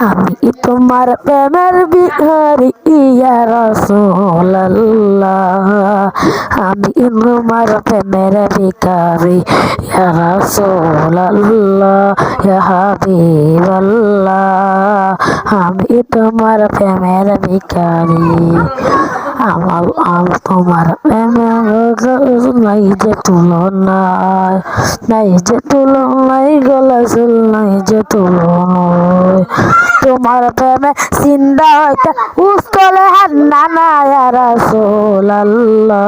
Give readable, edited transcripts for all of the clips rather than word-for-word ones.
আমি তোমার প্রেমের ভিখারি ইয়া রাসূলুল্লাহ, আমি তোমার প্রেমের ভিখারি ইয়া রাসূলুল্লাহ, ইয়া হাবিবাল্লাহ, আমি তোমার প্রেমের ভিখারি। আমার তোমার প্রেমের নাই যে তুলনা, নাই যে তুলনাই গলাচল নাই যে তুলনায়। তোমার প্রেমে জিন্দা হইতে উস্তলে হান্নানা ইয়া রাসূলুল্লাহ,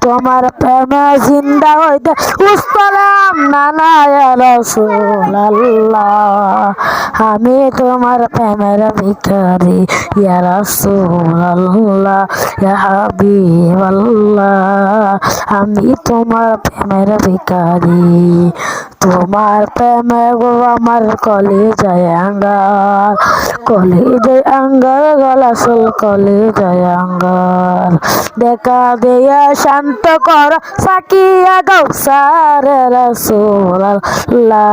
তোমার প্রেমে জিন্দা হইতে উস্তলে হান্নানা ইয়া রাসূলুল্লাহ, আমি তোমার প্রেমের ভিখারি ইয়া রাসূলুল্লাহ, ইয়া হাবিবাল্লাহ, আমি তোমার প্রেমের ভিখারি। তোমার প্রেমে গো আমার কলিজায় আঙ্গার, কলিজায় আঙ্গার গলাচল কলিজায় আঙ্গার। দেখা দিয়া শান্ত কর সাকিয়া গৌসারে রাসূলুল্লাহ,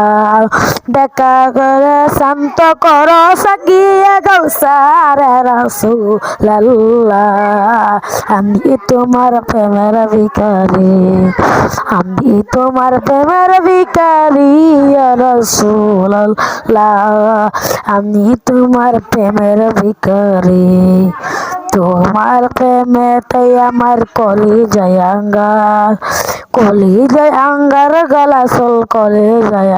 দেখা করে শান্ত কর সাকিয়া গৌসারে রাসূলুল্লাহ, আমি তোমার প্রেমের ভিখারি, আমি তোমার প্রেমের ভিখারি ইয়া রাসূলুল্লাহ, আমি তোমার প্রেমের ভিখারি। তোমার প্রেমেতেই আমার কলিজায় আঙ্গার, কলিজায় আঙ্গার গলাচল কলিজায়।